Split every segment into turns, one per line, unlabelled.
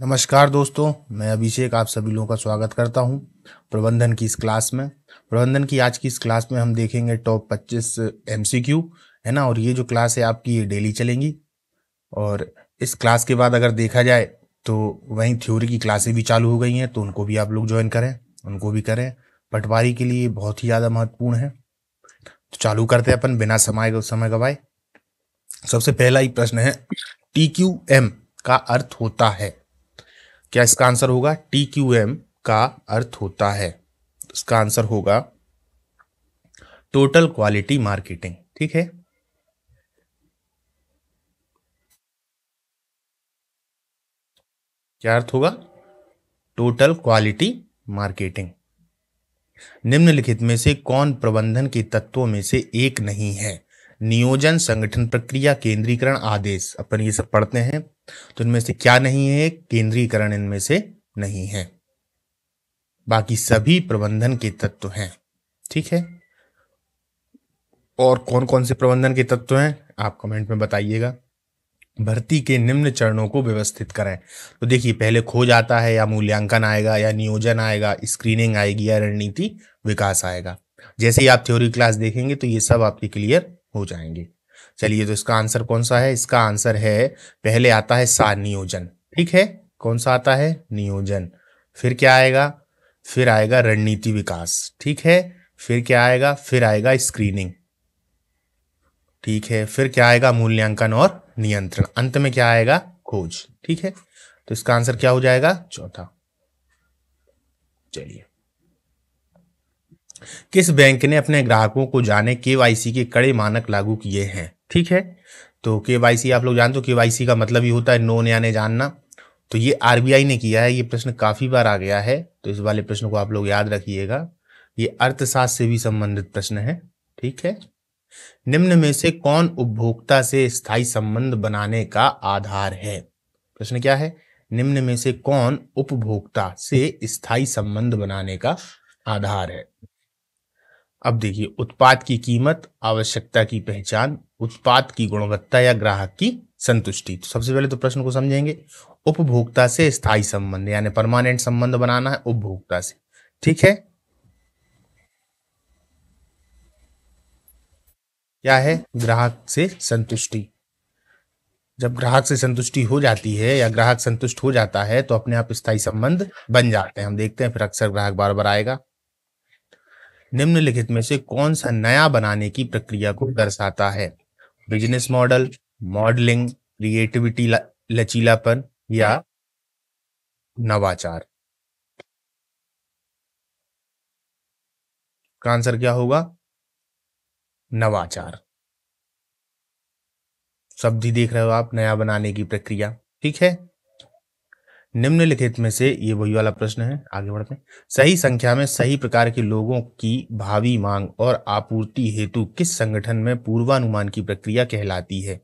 नमस्कार दोस्तों, मैं अभिषेक आप सभी लोगों का स्वागत करता हूं प्रबंधन की इस क्लास में। प्रबंधन की आज की इस क्लास में हम देखेंगे टॉप 25 एमसीक्यू, है ना। और ये जो क्लास है आपकी ये डेली चलेंगी। और इस क्लास के बाद अगर देखा जाए तो वहीं थ्योरी की क्लासें भी चालू हो गई हैं, तो उनको भी आप लोग ज्वाइन करें, उनको भी करें। पटवारी के लिए बहुत ही ज़्यादा महत्वपूर्ण है। तो चालू करते हैं अपन बिना समय गवाए। सबसे पहला ही प्रश्न है, TQM का अर्थ होता है। क्या इसका आंसर होगा? TQM का अर्थ होता है, इसका आंसर होगा टोटल क्वालिटी मार्केटिंग। ठीक है, क्या अर्थ होगा? Total quality marketing. निम्नलिखित में से कौन प्रबंधन के तत्वों में से एक नहीं है? नियोजन, संगठन प्रक्रिया, केंद्रीकरण, आदेश। अपन ये सब पढ़ते हैं, तो इनमें से क्या नहीं है? केंद्रीकरण इनमें से नहीं है, बाकी सभी प्रबंधन के तत्व हैं। ठीक है, और कौन कौन से प्रबंधन के तत्व हैं आप कमेंट में बताइएगा। भर्ती के निम्न चरणों को व्यवस्थित करें। तो देखिए, पहले खोज आता है, या मूल्यांकन आएगा, या नियोजन आएगा, स्क्रीनिंग आएगी, या रणनीति विकास आएगा। जैसे ही आप थ्योरी क्लास देखेंगे तो ये सब आपके क्लियर हो जाएंगे। चलिए, तो इसका आंसर कौन सा है? इसका आंसर है, पहले आता है नियोजन। ठीक है, कौन सा आता है? नियोजन। फिर क्या आएगा? फिर आएगा रणनीति विकास। ठीक है, फिर क्या आएगा? फिर आएगा स्क्रीनिंग। ठीक है, फिर क्या आएगा? मूल्यांकन और नियंत्रण। अंत में क्या आएगा? खोज। ठीक है, तो इसका आंसर क्या हो जाएगा? चौथा। चलिए, किस बैंक ने अपने ग्राहकों को जाने केवाईसी के कड़े मानक लागू किए हैं? ठीक है, तो केवाईसी आप लोग जानते हो, केवाईसी का मतलब ही होता है नोन यानी जानना। तो ये आरबीआई ने किया है। ये प्रश्न काफी बार आ गया है, तो इस वाले प्रश्न को आप लोग याद रखिएगा। ये अर्थशास्त्र से भी संबंधित प्रश्न है। ठीक है, निम्न में से कौन उपभोक्ता से स्थायी संबंध बनाने का आधार है? प्रश्न क्या है? निम्न में से कौन उपभोक्ता से स्थायी संबंध बनाने का आधार है? अब देखिए, उत्पाद की कीमत, आवश्यकता की पहचान, उत्पाद की गुणवत्ता, या ग्राहक की संतुष्टि। तो सबसे पहले तो प्रश्न को समझेंगे। उपभोक्ता से स्थायी संबंध यानी परमानेंट संबंध बनाना है उपभोक्ता से। ठीक है, क्या है? ग्राहक से संतुष्टि। जब ग्राहक से संतुष्टि हो जाती है या ग्राहक संतुष्ट हो जाता है तो अपने आप स्थायी संबंध बन जाते हैं। हम देखते हैं फिर अक्सर ग्राहक बार बार आएगा। निम्नलिखित में से कौन सा नया बनाने की प्रक्रिया को दर्शाता है? बिजनेस मॉडल, मॉडलिंग, क्रिएटिविटी, लचीलापन, या नवाचार। का आंसर क्या होगा? नवाचार। शब्द ही देख रहे हो आप, नया बनाने की प्रक्रिया। ठीक है, निम्नलिखित में से, ये वही वाला प्रश्न है, आगे बढ़ते हैं। सही संख्या में सही प्रकार के लोगों की भावी मांग और आपूर्ति हेतु किस संगठन में पूर्वानुमान की प्रक्रिया कहलाती है?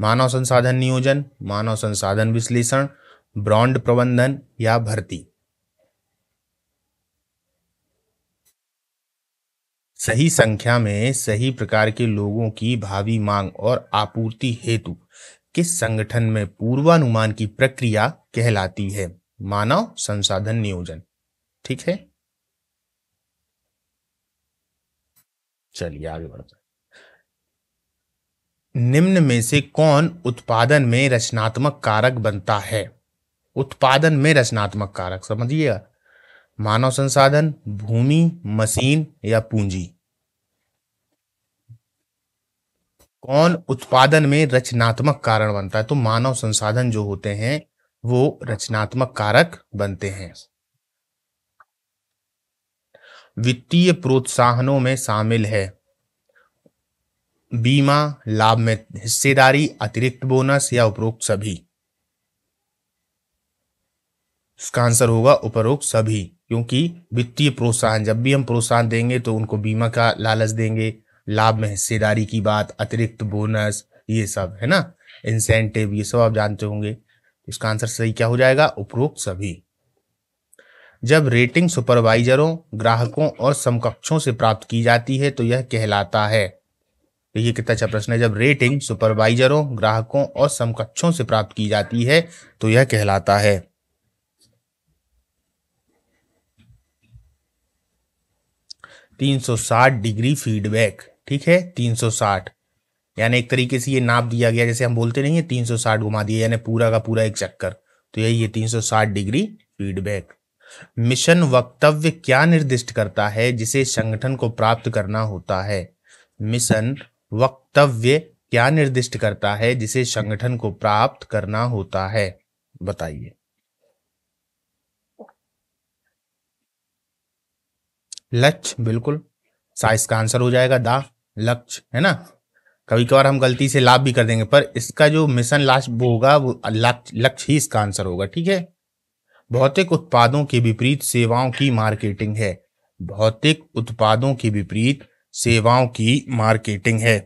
मानव संसाधन नियोजन, मानव संसाधन विश्लेषण, ब्रांड प्रबंधन, या भर्ती। सही संख्या में सही प्रकार के लोगों की भावी मांग और आपूर्ति हेतु किस संगठन में पूर्वानुमान की प्रक्रिया कहलाती है? मानव संसाधन नियोजन। ठीक है, चलिए आगे बढ़ते हैं। निम्न में से कौन उत्पादन में रचनात्मक कारक बनता है? उत्पादन में रचनात्मक कारक समझिएगा। मानव संसाधन, भूमि, मशीन, या पूंजी। कौन उत्पादन में रचनात्मक कारण बनता है? तो मानव संसाधन जो होते हैं वो रचनात्मक कारक बनते हैं। वित्तीय प्रोत्साहनों में शामिल है बीमा, लाभ में हिस्सेदारी, अतिरिक्त बोनस, या उपरोक्त सभी। इसका आंसर होगा उपरोक्त सभी, क्योंकि वित्तीय प्रोत्साहन, जब भी हम प्रोत्साहन देंगे तो उनको बीमा का लालच देंगे, लाभ में हिस्सेदारी की बात, अतिरिक्त बोनस, ये सब है ना, इंसेंटिव, ये सब आप जानते होंगे। इसका आंसर सही क्या हो जाएगा? उपरोक्त सभी। जब रेटिंग सुपरवाइजरों, ग्राहकों और समकक्षों से प्राप्त की जाती है तो यह कहलाता है। देखिए कितना अच्छा प्रश्न है। जब रेटिंग सुपरवाइजरों, ग्राहकों और समकक्षों से प्राप्त की जाती है तो यह कहलाता है। 360 डिग्री फीडबैक, ठीक है, 360, यानी एक तरीके से ये नाप दिया गया, जैसे हम बोलते नहीं है 360 घुमा दिया, यानी पूरा का पूरा एक चक्कर, तो यही है 360 डिग्री फीडबैक। मिशन वक्तव्य क्या निर्दिष्ट करता है जिसे संगठन को प्राप्त करना होता है? मिशन वक्तव्य क्या निर्दिष्ट करता है जिसे संगठन को प्राप्त करना होता है? बताइए। लक्ष्य, बिल्कुल, साइज का आंसर हो जाएगा दा, लक्ष्य, है ना। कभी कभार हम गलती से लाभ भी कर देंगे, पर इसका जो मिशन लास्ट वो होगा वो लक्ष्य ही इसका आंसर होगा, ठीक है। भौतिक उत्पादों के विपरीत सेवाओं की मार्केटिंग है। भौतिक उत्पादों के विपरीत सेवाओं की मार्केटिंग है।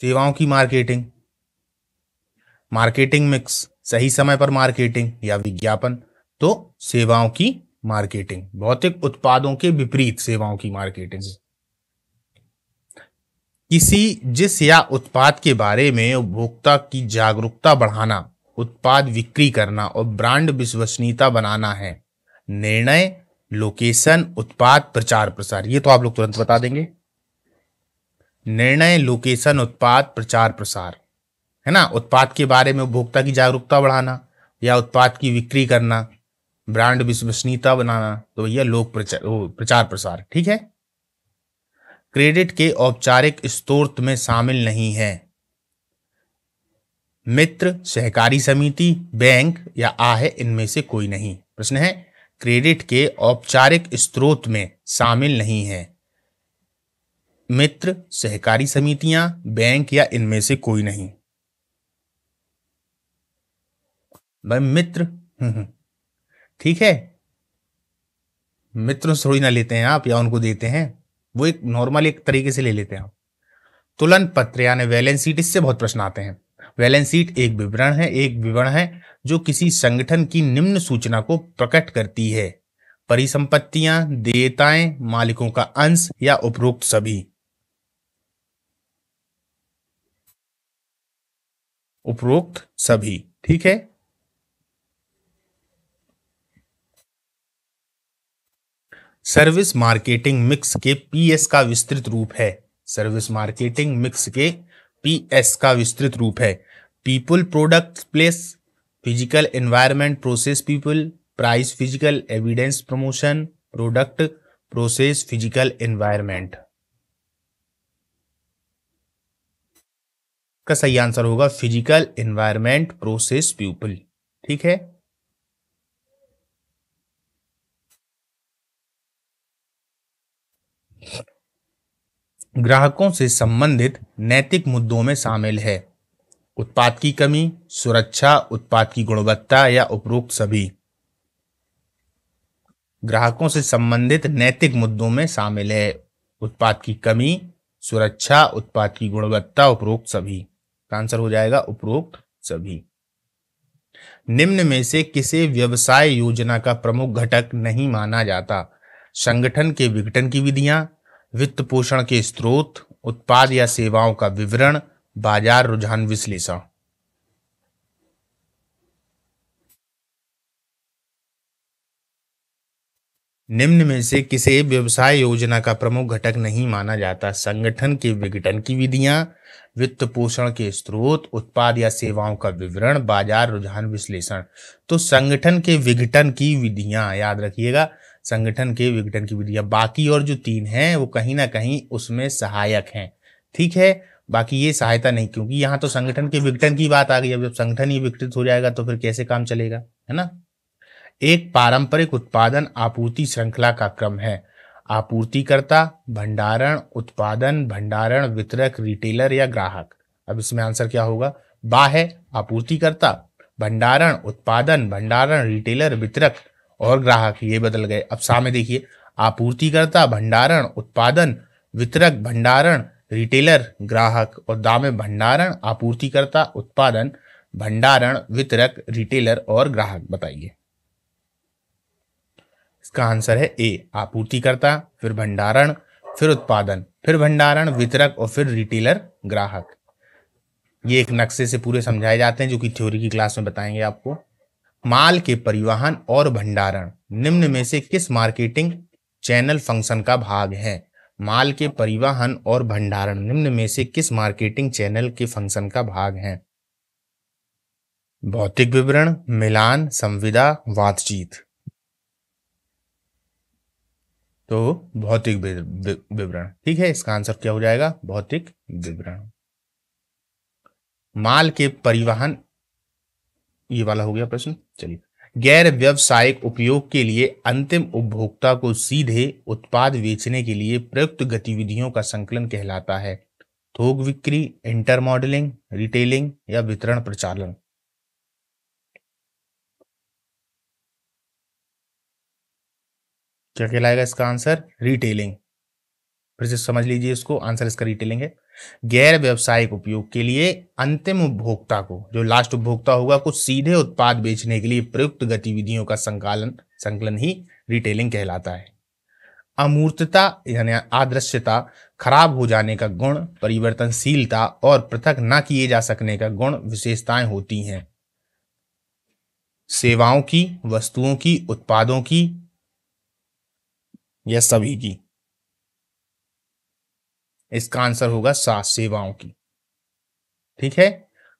सेवाओं की मार्केटिंग, मार्केटिंग मिक्स, सही समय पर मार्केटिंग या विज्ञापन, तो सेवाओं की मार्केटिंग। भौतिक उत्पादों के विपरीत सेवाओं की मार्केटिंग। जिस या उत्पाद के बारे में उपभोक्ता की जागरूकता बढ़ाना, उत्पाद बिक्री करना और ब्रांड विश्वसनीयता बनाना है। निर्णय, लोकेशन, उत्पाद, प्रचार प्रसार, ये तो आप लोग तुरंत बता देंगे। निर्णय, लोकेशन, उत्पाद, प्रचार प्रसार, है ना। उत्पाद के बारे में उपभोक्ता की जागरूकता बढ़ाना या उत्पाद की बिक्री करना, ब्रांड विश्वसनीयता बनाना, तो भैया प्रचार प्रसार, ठीक है। क्रेडिट के औपचारिक स्रोत में शामिल नहीं है। मित्र, सहकारी समिति, बैंक या आहे इनमें से कोई नहीं। प्रश्न है क्रेडिट के औपचारिक स्रोत में शामिल नहीं है। मित्र, सहकारी समितियां, बैंक या इनमें से कोई नहीं। भाई मित्र, ठीक है, मित्रों से थोड़ी ना लेते हैं आप या उनको देते हैं, वो एक नॉर्मल एक तरीके से ले लेते हैं आप। तुलन पत्र यानी बैलेंस शीट, इससे बहुत प्रश्न आते हैं। बैलेंस शीट एक विवरण है जो किसी संगठन की निम्न सूचना को प्रकट करती है। परिसंपत्तियां, देयताएं, मालिकों का अंश या उपरोक्त सभी। उपरोक्त सभी, ठीक है। सर्विस मार्केटिंग मिक्स के पीएस का विस्तृत रूप है। सर्विस मार्केटिंग मिक्स के पीएस का विस्तृत रूप है। People, product, place, physical environment, process, people, price, physical, evidence, promotion, product, process, physical, environment. का सही आंसर होगा फिजिकल, एनवायरनमेंट, प्रोसेस, पीपल, ठीक है। ग्राहकों से संबंधित नैतिक मुद्दों में शामिल है। उत्पाद की कमी, सुरक्षा, उत्पाद की गुणवत्ता या उपरोक्त सभी। ग्राहकों से संबंधित नैतिक मुद्दों में शामिल है। उत्पाद की कमी, सुरक्षा, उत्पाद की गुणवत्ता, उपरोक्त सभी। आंसर हो जाएगा उपरोक्त सभी। निम्न में से किसे व्यवसाय योजना का प्रमुख घटक नहीं माना जाता? संगठन के विघटन की विधियां, वित्त पोषण के स्रोत, उत्पाद या सेवाओं का विवरण, बाजार रुझान विश्लेषण। निम्न में से किसे व्यवसाय योजना का प्रमुख घटक नहीं माना जाता? संगठन के विघटन की विधियां, वित्त पोषण के स्रोत, उत्पाद या सेवाओं का विवरण, बाजार रुझान विश्लेषण। तो संगठन के विघटन की विधियां याद रखिएगा, संगठन के विघटन की विधियां। बाकी और जो तीन हैं वो कहीं ना कहीं उसमें सहायक हैं, ठीक है। बाकी ये सहायता नहीं, क्योंकि यहाँ तो संगठन के विघटन की बात आ गई। अब जब संगठन ही विघटित हो जाएगा तो फिर कैसे काम चलेगा, है ना। एक पारंपरिक उत्पादन आपूर्ति श्रृंखला का क्रम है। आपूर्तिकर्ता, भंडारण, उत्पादन, भंडारण, वितरक, रिटेलर या ग्राहक। अब इसमें आंसर क्या होगा? बा है आपूर्तिकर्ता, भंडारण, उत्पादन, भंडारण, रिटेलर, वितरक और ग्राहक। ये बदल गए। अब सामने देखिए, आपूर्तिकर्ता, भंडारण, उत्पादन, वितरक, भंडारण, रिटेलर, ग्राहक, और दाम में भंडारण, आपूर्तिकर्ता, उत्पादन, भंडारण, वितरक, रिटेलर और ग्राहक। बताइए। इसका आंसर है ए, आपूर्तिकर्ता, फिर भंडारण, फिर उत्पादन, फिर भंडारण, वितरक और फिर रिटेलर, ग्राहक। ये एक नक्शे से पूरे समझाए जाते हैं जो कि थ्योरी की क्लास में बताएंगे आपको। माल के परिवहन और भंडारण निम्न में से किस मार्केटिंग चैनल फंक्शन का भाग है? माल के परिवहन और भंडारण निम्न में से किस मार्केटिंग चैनल के फंक्शन का भाग है? भौतिक विवरण, मिलान, संविदा, बातचीत। तो भौतिक विवरण, ठीक है, इसका आंसर क्या हो जाएगा? भौतिक विवरण। माल के परिवहन, ये वाला हो गया प्रश्न। चलिए, गैर व्यावसायिक उपयोग के लिए अंतिम उपभोक्ता को सीधे उत्पाद बेचने के लिए प्रयुक्त गतिविधियों का संकलन कहलाता है? थोक बिक्री, इंटरमॉडलिंग, रिटेलिंग या वितरण प्रचालन। क्या कहलाएगा इसका आंसर? रिटेलिंग। फिर से समझ लीजिए इसको, आंसर इसका रिटेलिंग है। गैर व्यावसायिक उपयोग के लिए अंतिम उपभोक्ता को, जो लास्ट उपभोक्ता होगा, को सीधे उत्पाद बेचने के लिए प्रयुक्त गतिविधियों का संकलन ही रिटेलिंग कहलाता है। अमूर्तता यानी अदृश्यता, खराब हो जाने का गुण, परिवर्तनशीलता और पृथक न किए जा सकने का गुण विशेषताएं होती हैं सेवाओं की, वस्तुओं की, उत्पादों की या सभी की। इसका आंसर होगा सेवाओं की। ठीक है,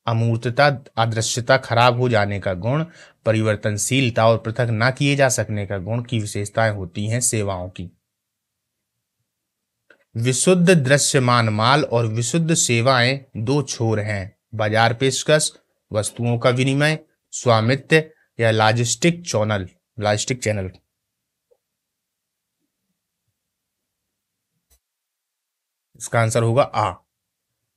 अमूर्तता, अदृश्यता, खराब हो जाने का गुण, परिवर्तनशीलता और पृथक न किए जा सकने का गुण की विशेषताएं होती हैं सेवाओं की। विशुद्ध दृश्यमान माल और विशुद्ध सेवाएं दो छोर हैं। बाजार पेशकश, वस्तुओं का विनिमय, स्वामित्व या लॉजिस्टिक चैनल। इसका आंसर होगा आ,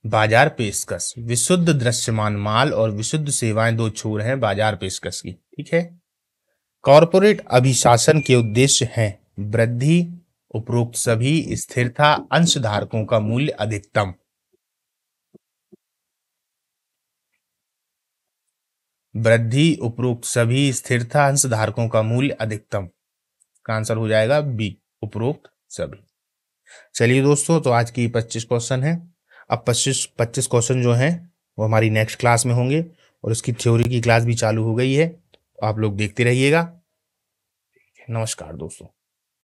बाजार पेशकश। विशुद्ध दृश्यमान माल और विशुद्ध सेवाएं दो छोर हैं बाजार पेशकश की। ठीक है। कॉरपोरेट अभिशासन के उद्देश्य हैं वृद्धि, उपरोक्त सभी, स्थिरता, अंशधारकों का मूल्य अधिकतम। वृद्धि, उपरोक्त सभी, स्थिरता, अंशधारकों का मूल्य अधिकतम। का आंसर हो जाएगा बी, उपरोक्त सभी। चलिए दोस्तों, तो आज की 25 क्वेश्चन है। अब 25 क्वेश्चन जो हैं वो हमारी नेक्स्ट क्लास में होंगे और उसकी थ्योरी की क्लास भी चालू हो गई है, तो आप लोग देखते रहिएगा। नमस्कार दोस्तों।